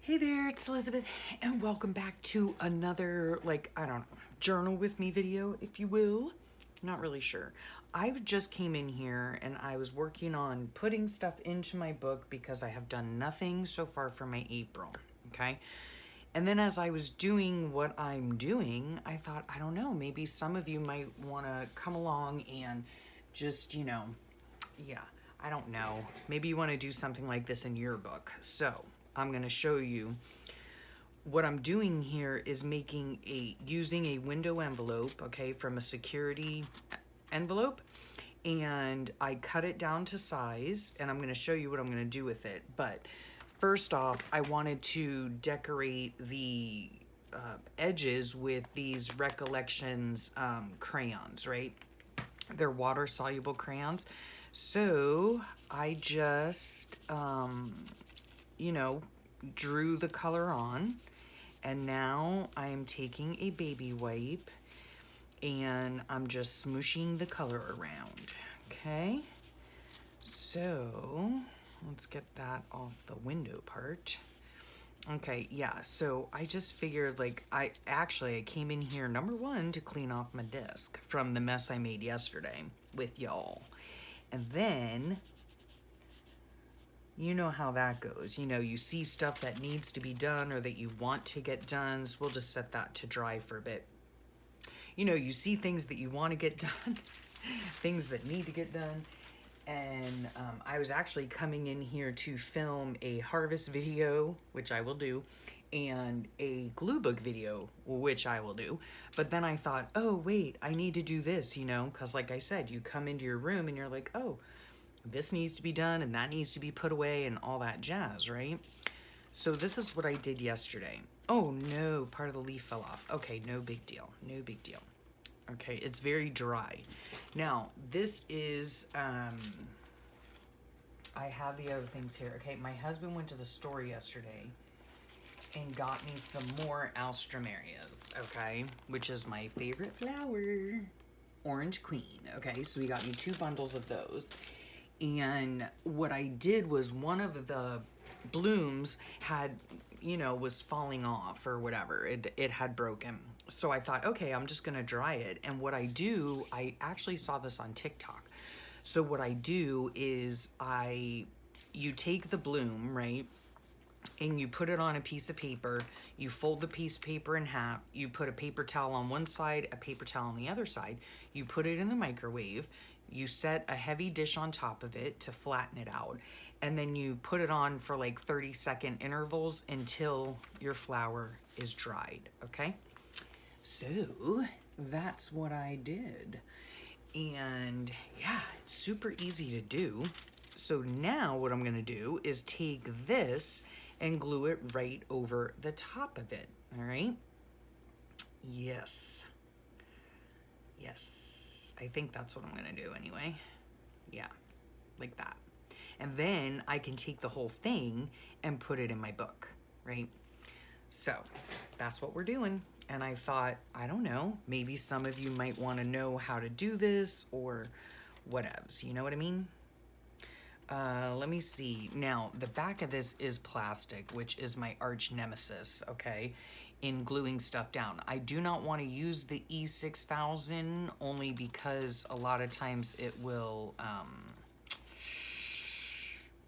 Hey there, it's Elizabeth, and welcome back to another, I don't know, journal with me video, if you will. Not really sure. I just came in here and I was working on putting stuff into my book because I have done nothing so far for my April, okay? And then as I was doing what I'm doing, I thought, I don't know, maybe some of you might want to come along and just, yeah, I don't know. Maybe you want to do something like this in your book. So I'm going to show you what I'm doing here is using a window envelope, okay, from a security envelope, and I cut it down to size, and I'm going to show you what I'm going to do with it. But first off, I wanted to decorate the edges with these Recollections crayons, right? They're water soluble crayons. So I just, drew the color on, and now I am taking a baby wipe and I'm just smooshing the color around. Okay, so let's get that off the window part. Okay, yeah, so I just figured I came in here, number one, to clean off my desk from the mess I made yesterday with y'all. And then, you know how that goes. You see stuff that needs to be done or that you want to get done, so we'll just set that to dry for a bit. You see things that you want to get done, things that need to get done. And I was actually coming in here to film a harvest video, which I will do, and a glue book video, which I will do. But then I thought, oh, wait, I need to do this, because like I said, you come into your room and you're like, oh, this needs to be done and that needs to be put away and all that jazz, right? So this is what I did yesterday. Oh no, part of the leaf fell off. Okay, no big deal, no big deal. Okay, it's very dry. Now, this is, I have the other things here. Okay, my husband went to the store yesterday and got me some more alströmerias, okay, which is my favorite flower, Orange Queen. Okay, so he got me 2 bundles of those. And what I did was one of the blooms had, was falling off or whatever. It had broken. So I thought, okay, I'm just gonna dry it. And what I do, I actually saw this on TikTok. So what I do is you take the bloom, right? And you put it on a piece of paper, you fold the piece of paper in half, you put a paper towel on one side, a paper towel on the other side, you put it in the microwave, you set a heavy dish on top of it to flatten it out, and then you put it on for 30-second intervals until your flower is dried, okay? So that's what I did. And yeah, it's super easy to do. So now what I'm gonna do is take this and glue it right over the top of it, all right? Yes. Yes, I think that's what I'm gonna do anyway. Yeah, like that. And then I can take the whole thing and put it in my book, right? So that's what we're doing. And I thought, I don't know, maybe some of you might want to know how to do this or whatevs, you know what I mean? Let me see. Now, the back of this is plastic, which is my arch nemesis, okay, in gluing stuff down. I do not want to use the E6000 only because a lot of times it will,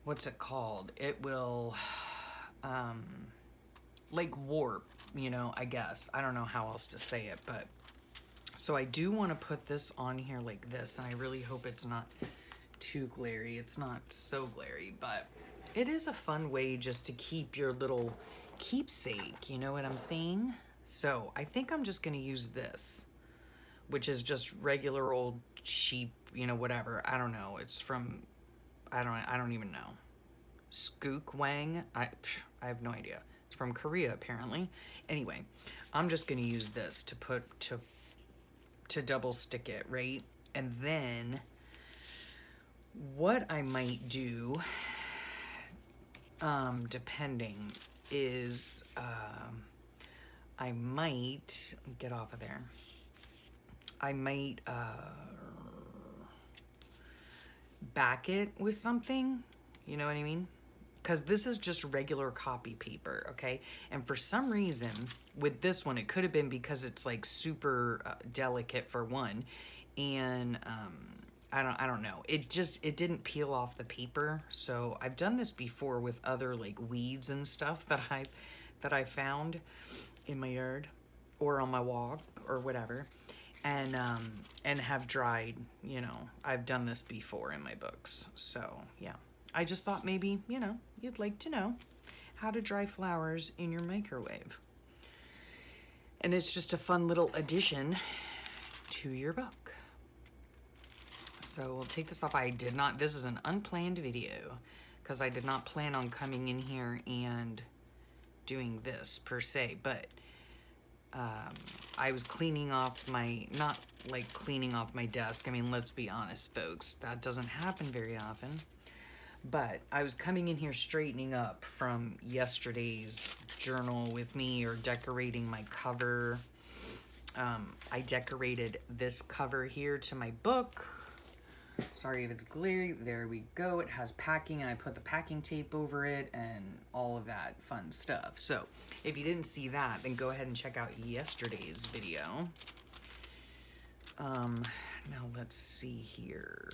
what's it called? It will, warp, I guess. I don't know how else to say it, but so I do want to put this on here like this, and I really hope it's not too glary. It's not so glary, but it is a fun way just to keep your little keepsake, you know what I'm saying? So I think I'm just going to use this, which is just regular old sheep, whatever. I don't know. It's from, I don't even know. Skook Wang. I have no idea. It's from Korea apparently. Anyway, I'm just going to use this to put to double stick it, right? And then what I might do, depending, is I might get off of there. I might back it with something, you know what I mean? because this is just regular copy paper, okay? And for some reason, with this one, it could have been because it's like super delicate for one, and I don't know. It didn't peel off the paper. So I've done this before with other like weeds and stuff that I found in my yard or on my walk or whatever, and have dried. You know, I've done this before in my books. So yeah, I just thought maybe, you know, you'd like to know how to dry flowers in your microwave. And it's just a fun little addition to your book. So we'll take this off. This is an unplanned video because I did not plan on coming in here and doing this per se, but I was cleaning off not like cleaning off my desk. I mean, let's be honest, folks, that doesn't happen very often. But I was coming in here straightening up from yesterday's journal with me, or decorating my cover. I decorated this cover here to my book. Sorry if it's glary. There we go. It has packing, and I put the packing tape over it and all of that fun stuff. So if you didn't see that, then go ahead and check out yesterday's video. Now let's see here.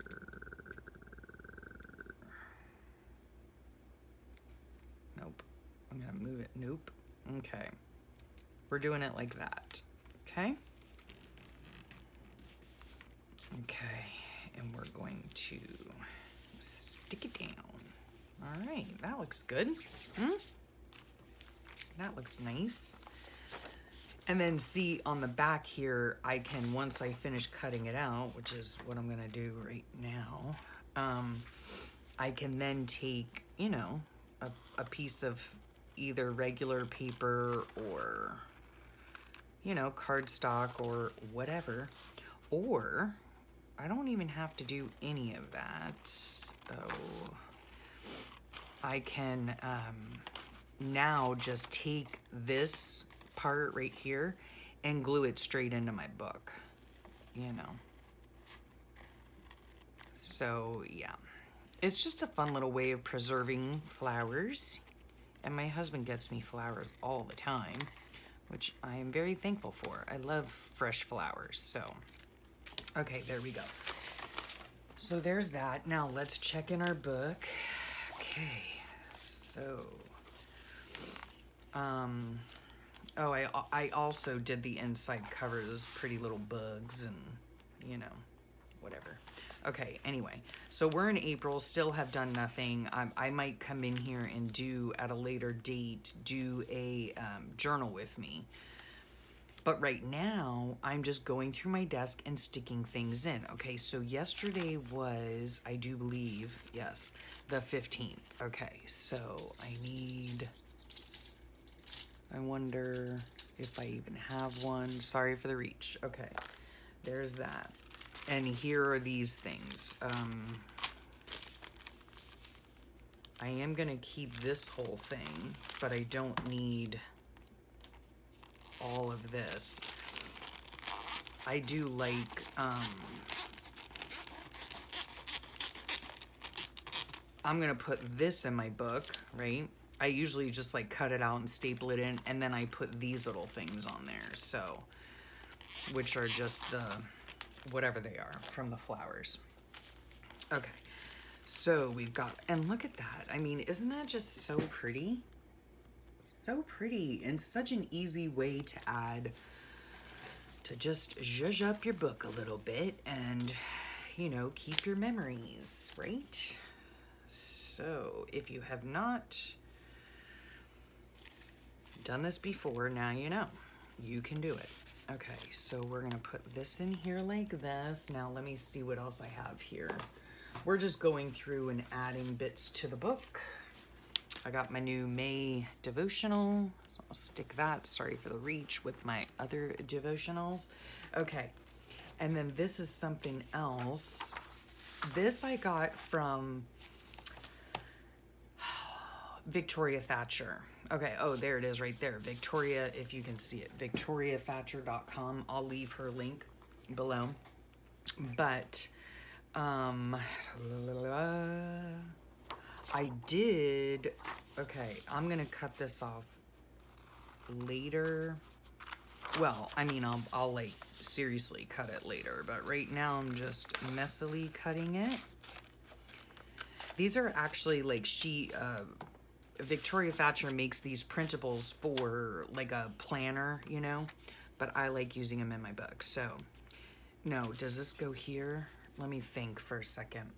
Nope. I'm gonna move it. Nope. Okay. We're doing it like that. Okay? Okay. And we're going to stick it down. All right, that looks good. That looks nice. And then see on the back here, I can, once I finish cutting it out, which is what I'm gonna do right now, I can then take, you know, a piece of either regular paper or, you know, cardstock or whatever, or I don't even have to do any of that. Oh, I can now just take this part right here and glue it straight into my book, you know. So yeah, it's just a fun little way of preserving flowers. And my husband gets me flowers all the time, which I am very thankful for. I love fresh flowers, so. Okay, there we go. So there's that. Now let's check in our book. Okay, so, oh, I also did the inside cover, those pretty little bugs and, you know, whatever. Okay, anyway, so we're in April, still have done nothing. I might come in here and do, at a later date, do a journal with me. But right now, I'm just going through my desk and sticking things in. Okay, so yesterday was, I do believe, yes, the 15th. Okay, so I wonder if I even have one. Sorry for the reach. Okay, there's that. And here are these things. I am gonna keep this whole thing, but I don't need all of this. I do like, I'm gonna put this in my book, right? I usually just like cut it out and staple it in, and then I put these little things on there, so, which are just the, whatever they are, from the flowers. Okay, so we've got, and look at that. I mean, isn't that just so pretty? So pretty, and such an easy way to add, to just zhuzh up your book a little bit and, you know, keep your memories, right? So if you have not done this before, now you know. You can do it. Okay, so we're gonna put this in here like this. Now let me see what else I have here. We're just going through and adding bits to the book. I got my new May devotional, so I'll stick that, sorry for the reach, with my other devotionals. Okay, and then this is something else. This I got from Victoria Thatcher. Okay, oh, there it is right there. Victoria, if you can see it, victoriathatcher.com. I'll leave her link below. But, I did, okay, I'm gonna cut this off later. Well, I mean, I'll like seriously cut it later, but right now I'm just messily cutting it. These are actually like Victoria Thatcher makes these printables for like a planner, you know, but I like using them in my book. So, no, does this go here? Let me think for a second.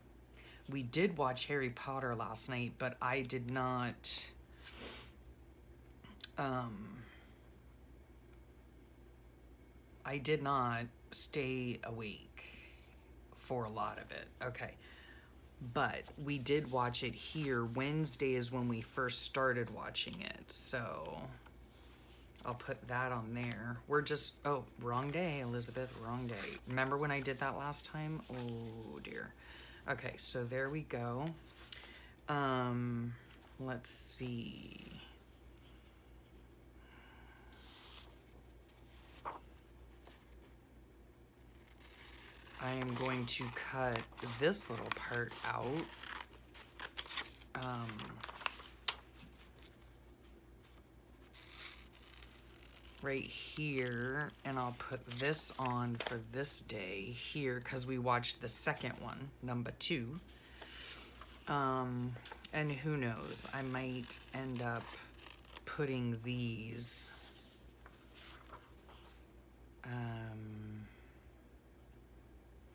We did watch Harry Potter last night, but I did not, stay awake for a lot of it. Okay. But we did watch it here. Wednesday is when we first started watching it. So I'll put that on there. We're just, oh, wrong day, Elizabeth, wrong day. Remember when I did that last time? Oh dear. Okay, so there we go. Let's see. I am going to cut this little part out. Right here, and I'll put this on for this day here because we watched the second one, number 2. And who knows, I might end up putting these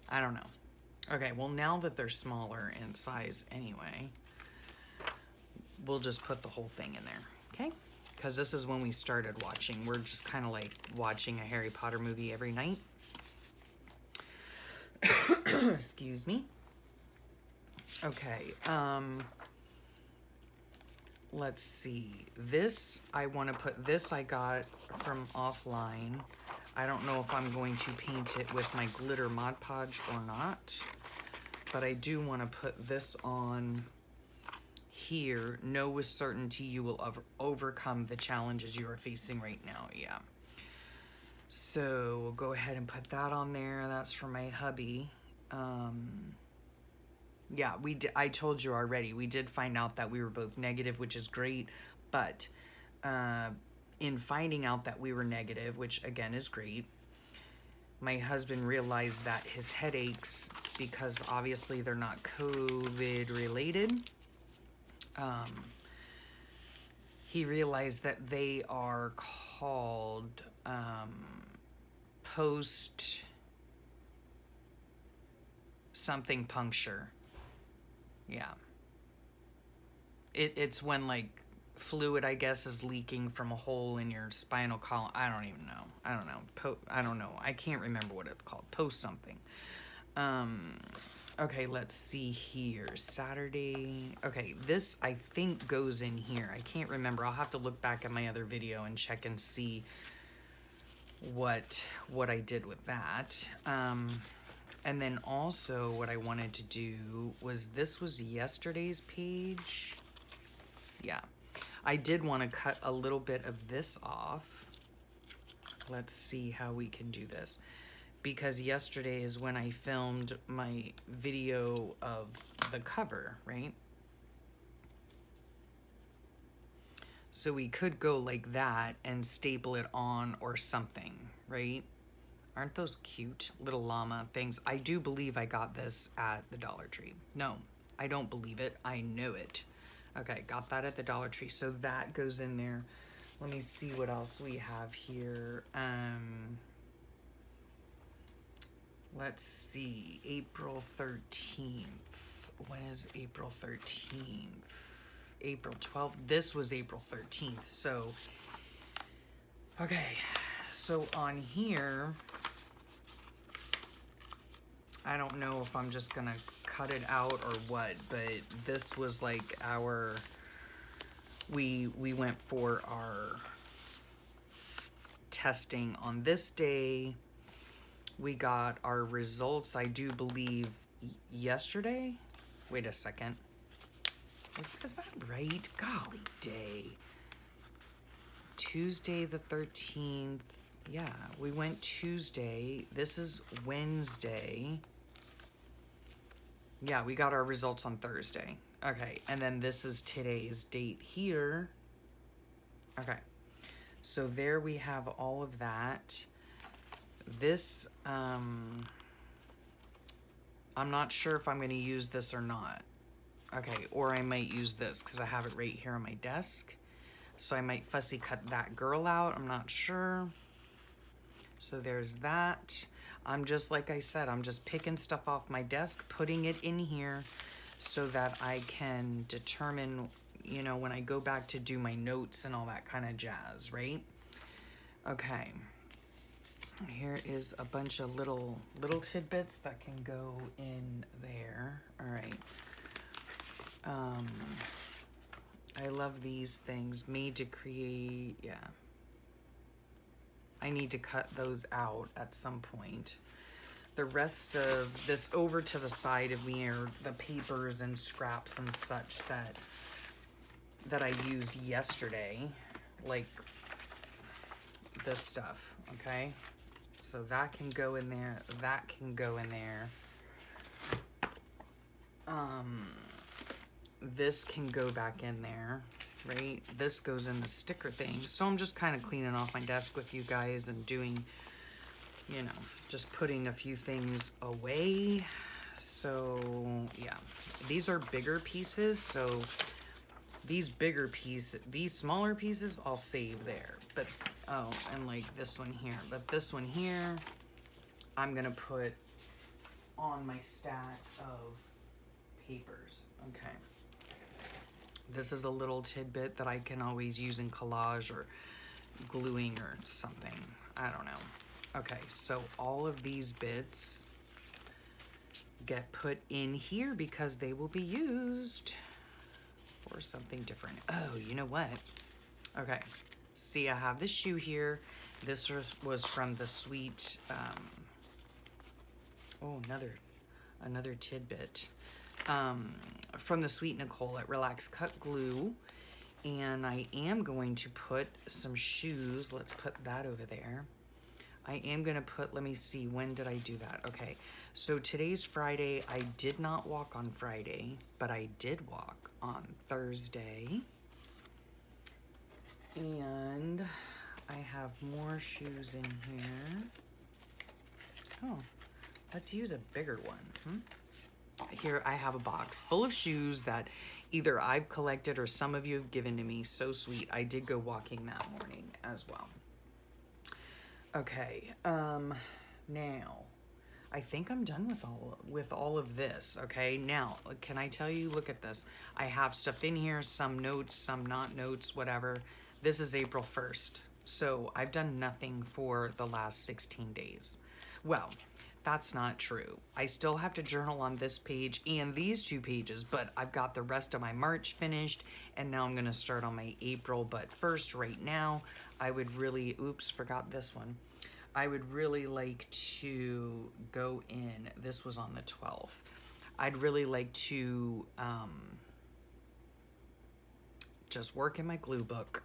I don't know. Okay, well, now that they're smaller in size anyway, we'll just put the whole thing in there, okay? Because this is when we started watching. We're just kind of like watching a Harry Potter movie every night. Excuse me. Okay, let's see. This, I want to put this I got from offline. I don't know if I'm going to paint it with my glitter Mod Podge or not, but I do want to put this on here. Know with certainty you will overcome the challenges you are facing right now. Yeah. So we'll go ahead and put that on there. That's for my hubby. Yeah, I told you already. We did find out that we were both negative, which is great, but in finding out that we were negative, which again is great, my husband realized that his headaches, because obviously they're not COVID related, he realized that they are called post something puncture. Yeah. It's when like fluid, I guess, is leaking from a hole in your spinal column. I don't even know. I don't know. I don't know. I can't remember what it's called. Post something. Okay, let's see here. Saturday. Okay, this I think goes in here. I can't remember. I'll have to look back at my other video and check and see what I did with that. And then also what I wanted to do was, this was yesterday's page. Yeah. I did want to cut a little bit of this off. Let's see how we can do this. Because yesterday is when I filmed my video of the cover, right? So we could go like that and staple it on or something, right? Aren't those cute little llama things? I do believe I got this at the Dollar Tree. No, I don't believe it. I know it. Okay, got that at the Dollar Tree. So that goes in there. Let me see what else we have here. Let's see. April 13th. When is April 13th? April 12th. This was April 13th. So, okay. So on here, I don't know if I'm just gonna cut it out or what, but this was like our, we went for our testing on this day. We got our results, I do believe, yesterday. Wait a second. Is that right? Golly day. Tuesday the 13th. Yeah, we went Tuesday. This is Wednesday. Yeah, we got our results on Thursday. Okay, and then this is today's date here. Okay, so there we have all of that. This, I'm not sure if I'm going to use this or not. Okay, or I might use this because I have it right here on my desk. So I might fussy cut that girl out. I'm not sure. So there's that. I'm just, like I said, I'm just picking stuff off my desk, putting it in here so that I can determine, you know, when I go back to do my notes and all that kind of jazz, right? Okay. Here is a bunch of little tidbits that can go in there. All right. I love these things. Made to create, yeah. I need to cut those out at some point. The rest of this over to the side of me are the papers and scraps and such that I used yesterday, like this stuff, okay? So that can go in there, that can go in there. This can go back in there, right? This goes in the sticker thing. So I'm just kind of cleaning off my desk with you guys and doing, you know, just putting a few things away. So yeah, these are bigger pieces. So these bigger pieces, these smaller pieces, I'll save there. But, oh, and like this one here. But this one here, I'm going to put on my stack of papers. Okay. This is a little tidbit that I can always use in collage or gluing or something. I don't know. Okay, so all of these bits get put in here because they will be used for something different. Oh, you know what? Okay, see, I have this shoe here. This was from the Sweet, oh, another tidbit. From the Sweet Nicole at Relax Cut Glue. And I am going to put some shoes. Let's put that over there. I am going to put, let me see, when did I do that? Okay, so today's Friday. I did not walk on Friday, but I did walk on Thursday. And I have more shoes in here. Oh, let's use a bigger one. Here I have a box full of shoes that either I've collected or some of you have given to me. So sweet. I did go walking that morning as well. Okay, now I think I'm done with all of this. Okay, now can I tell you, look at this. I have stuff in here, some notes, some not notes, whatever. This is April 1st. So I've done nothing for the last 16 days. Well, that's not true. I still have to journal on this page and these 2 pages, but I've got the rest of my March finished, and now I'm going to start on my April. But first, right now, I would really, oops, forgot this one. I would really like to go in, this was on the 12th. I'd really like to just work in my glue book,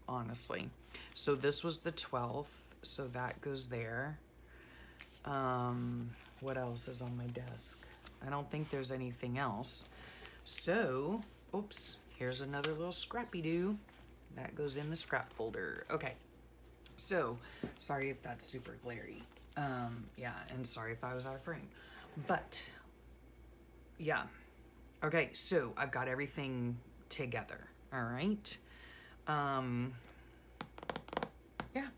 honestly. So this was the 12th, so that goes there. What else is on my desk? I don't think there's anything else. So, oops, here's another little scrappy-doo. That goes in the scrap folder. Okay, so, sorry if that's super glary. Yeah, and sorry if I was out of frame. But, yeah. Okay, so I've got everything together, all right? Yeah.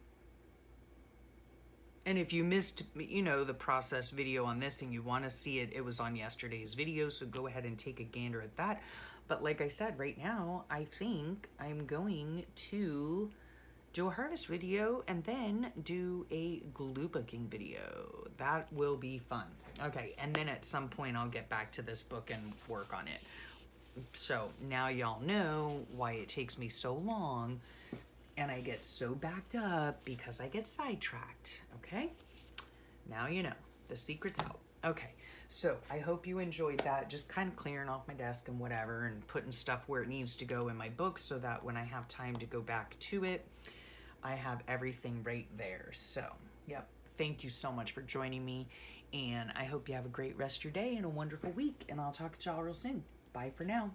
And if you missed, you know, the process video on this and you want to see it, it was on yesterday's video, so go ahead and take a gander at that. But like I said, right now, I think I'm going to do a harvest video and then do a glue booking video. That will be fun. Okay, and then at some point I'll get back to this book and work on it. So now y'all know why it takes me so long and I get so backed up because I get sidetracked, okay? Now you know, the secret's out. Okay, so I hope you enjoyed that, just kind of clearing off my desk and whatever and putting stuff where it needs to go in my book so that when I have time to go back to it, I have everything right there. So, yep, thank you so much for joining me, and I hope you have a great rest of your day and a wonderful week, and I'll talk to y'all real soon. Bye for now.